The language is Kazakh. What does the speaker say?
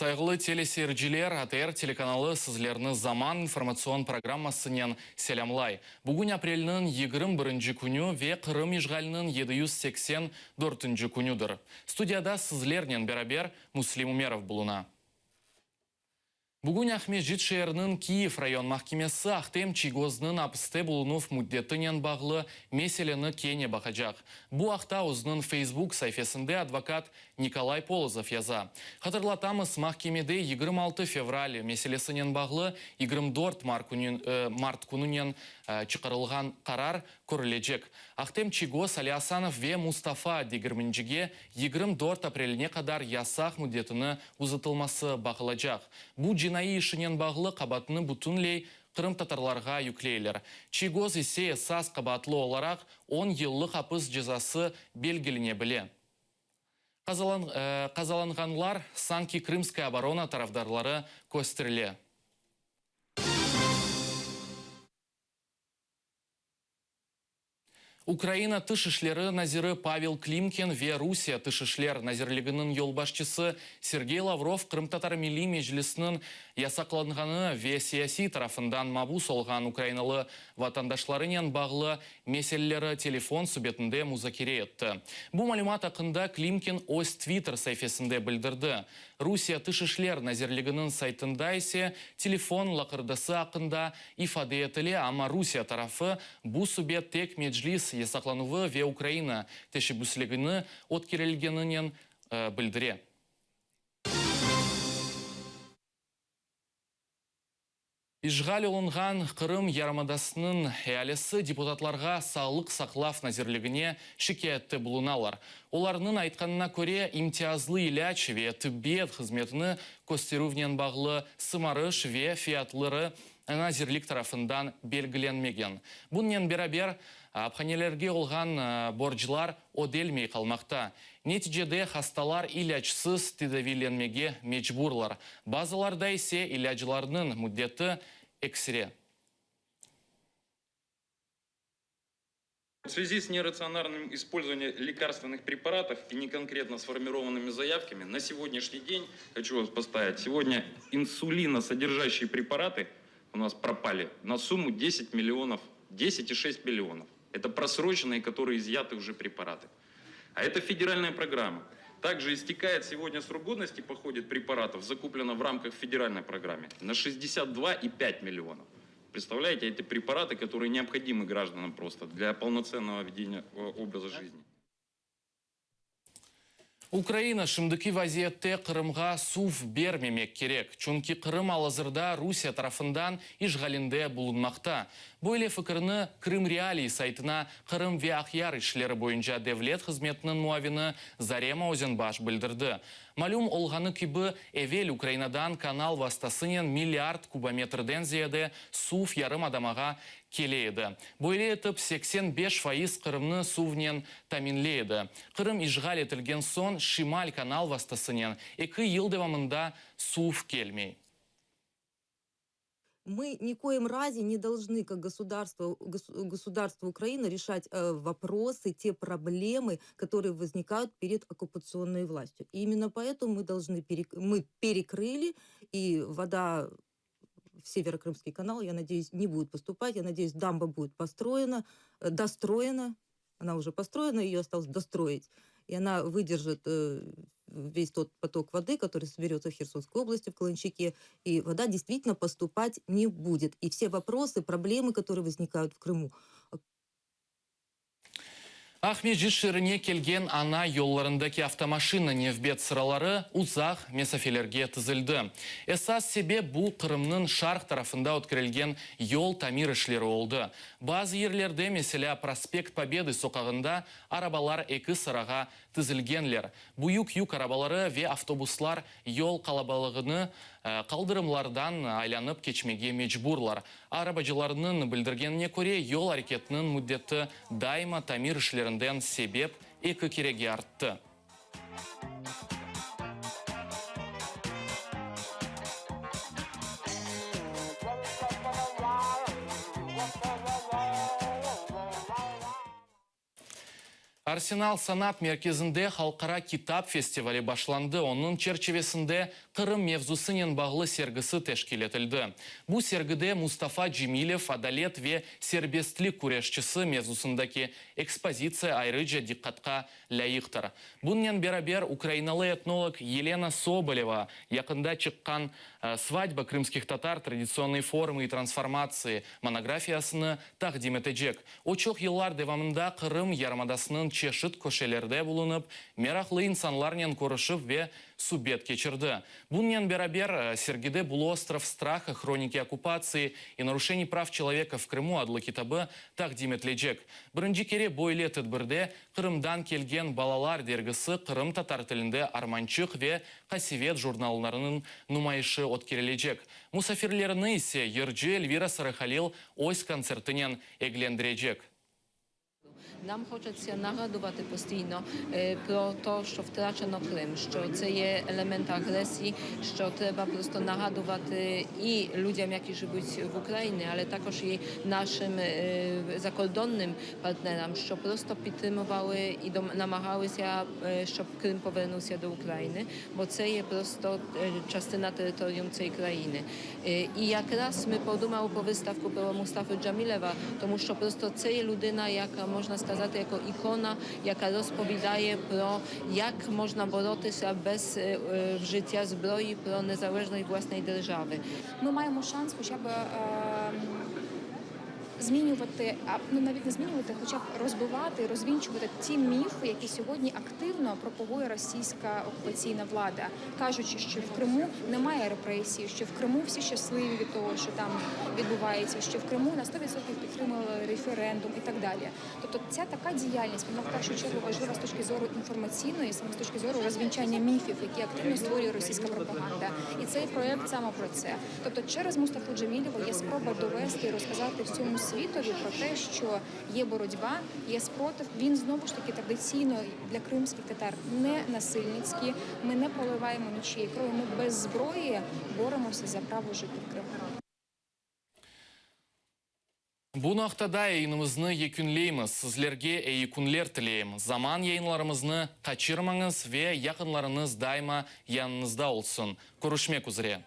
Кайғылы телесерджилер АТР телеканалы сізлерні заман информацион программасынен селямлай. Бүгін апрелінің 21 күні ве Қырым ижғалының 784 күнідір. Студияда сізлернен берабер Муслим Умеров бұлына. Бүгін Ахмеджит шерінің Киев район махкемесі Ахтем Чигознын апысты болынув мүддетінен бағлы меселені кене бақажақ. Бұ ақта өзінің Facebook сайфесінде адвокат Николай Полозов яза. Хатырлатамыз махкемеде 26 февраль меселесінен бағлы 24 март күнінен чықырылған қарар көрілежек. Ахтем Чигоз Алиасанов ве Мустафа дегірмінжіге 24 апреліне қадар ясақ мүддетіні ұзытылмасы бақылажақ. Бұ жинайы ішінен бағылы қабатыны бұтынлей Қырым татарларға юклейлер. Чигоз есе саз қабатлы оларақ 10 еллық апыз жазасы белгіліне біле. Қазаланғанлар Санки Крымская оборона тарафдарлары көстірле. Украина тышышлері назиры Павел Климкин ве Русия тышышлер назирлігінің елбашчысы Сергей Лавров Қырым татар милли межлісінің ясақланғаны ве сияси тарафындан мабус олған украиналы ватандашларынан бағлы меселелері телефон сүбетінде музакире етті. Бұл малюмат ақында Климкин өз Твиттер сайфесінде білдірді. Русия тышышлер назирлігінің сайтында есе телефон лақырдасы ақында ифаде етілі, ама Русия тарафы бұл сүбет тек меджлис ясақлануы ве Украина тешібіслігіні откерелгенінен білдіре. Ижғал олынған Қырым ярмадасының әлесі депутатларға салық сақлав назирлігіне шикетті бұлыналар. Оларының айтқанына көре имтиязлы иляч ве тіббет қызметіні көстерувнен бағлы сымарыш ве фиатлары назирлік тарафындан белгіленмеген. Бұннен берабер апханелерге олған боржылар оделмей қалмақта. Нетижеде хасталар илячсыз тедавиленмеге мечбурлар. Базаларда есе илячыларының мүддеті эксре. В связи с нерациональным использованием лекарственных препаратов и неконкретно сформированными заявками на сегодняшний день, хочу вас поставить, сегодня инсулиносодержащие препараты у нас пропали на сумму 10,6 миллионов. Это просроченные, которые изъяты уже препараты. А это федеральная программа. Также истекает сегодня срок годности по ходу препаратов, закуплено в рамках федеральной программы, на 62,5 миллионов. Представляете, это препараты, которые необходимы гражданам просто для полноценного ведения образа жизни. Украина шымдыки вазиетте Қырымға сув бермемек керек. Чунки Қырым алазырда Русия тарафындан ижғалінде бұлынмақта. Бойле фікіріні Крым Реалии сайтына Қырым ве Ахяр ішлері бойынша девлет қызметінің муавины Зарема Озенбаш білдірді. Малюм олғаны кебі эвел Украинадан канал вастасынен миллиард кубометрден зияде сув ярым адамаға келейді. Бойле етіп 85% Қырымны сувнен таминлейді. Қырым ижғал етілген сон Шималь канал вастасынен 2 ел девамында сув келмей. Мы ни коем разе не должны, как государство Украины, решать вопросы, те проблемы, которые возникают перед оккупационной властью. И именно поэтому мы перекрыли, и вода в Северокрымский канал, я надеюсь, не будет поступать. Я надеюсь, дамба будет достроена. Она уже построена, ее осталось достроить. И она выдержит весь тот поток воды, который соберется в Херсонской области, в Каланчике, и вода действительно поступать не будет. И все вопросы, проблемы, которые возникают в Крыму. Ахмеджит шеріне келген ана yollarındaki автомашина невбет сыралары ұзақ месафелерге тізілді. Эсас себе бұл Қырымның шарқ тарафында өткірілген yol тамир ішлері олды. Базы ерлерде меселе проспект Победы соқағында арабалар 2 sıраға тізілгенлер. Бұйық арабалары ве автобуслар yol қалабалығыны қалдырымлардан айланып кечмеге мечбурлар. Арабажыларының білдіргеніне көре yol әрекетінің мүддеті дайма тамир ішлерінден себеп екі кереге артты. Арсенал санат мерkezінде халқара китап фестивалі башланды. Оның черчевесінде Кырым мевзусынен бағлы сергісі тәшкілетілді. Бу сергіде Мустафа Джемилев адалет ве сербестлік күрешчісі мевзусындаки экспозиция айрыджа диққатқа лайықтыр. Бұннен берабер украиналы этнолог Елена Соболева якында чыққан «Свадьба крымских татар. Традиционные формы и трансформации» монографиясыны тақдим етежек. Очоқ еллар девамында Қырым ярмадасының чешіт көшелерде бұлынып, мерақлы инсанларнен көрішіп ве субет кечірді. Бұннен берабер сергиде бұл остров страха, хроники оккупации и нарушений прав человека в Крыму адлы китабы тақдим етілежек. Бірінші кере бойле тәдбірде Қырымдан келген балалар дергісі Қырым татар тілінде Арманчық ве Қасивет журналларының нумайышы откерележек. Мусафирлеріні ise Ерджи Эльвира Сарахалил ось концертинен еглендірежек. Нам хочеться нагадувати постійно про те, що втрачено Крим, що це є елемент агресії, що треба просто нагадувати і людям, які живуть в Україні, але також і нашим закордонним партнерам, що просто підтримували і намагалися, щоб Крим повернувся до України, бо це є просто частина територіум цієї країни. І якраз ми подумали про виставку про Мустафу Джемілєва, тому що просто це є людина, яка, можна сказати, jako ikona, jaka rozpowiadaje pro jak można боротися без вжиття зброї про незалежної власної держави. Ми маємо шанс хоча б змінювати, навіть не змінювати, хоча б розбивати, розвінчувати ті міфи, які сьогодні активно пропагує російська окупаційна влада, кажучи, що в Криму немає репресій, що в Криму всі щасливі від того, що там відбувається, що в Криму на 100% підтримали референдум і так далі. Тобто ця така діяльність, вона в першу чергу важлива з точки зору інформаційної, саме з точки зору розвінчання міфів, які активно створює російська пропаганда. І цей проєкт саме про це. Тобто через Мустафу Джемілєва є спроба довести і розказати всьому світові про те, що є боротьба, є спротив. Він знову ж таки традиційно для кримських татар не насильницький. Ми не проливаємо нічиєї крові. Ми без зброї боремося за право жити в Криму. Bunu ақтада eyinimizini yekünleyimiz, sizlerge eykunler tileyim. Zaman yayınlarımızını kaçırmanız ve yakınlarınız daima yanınızda olsun. Görüşmek üzere.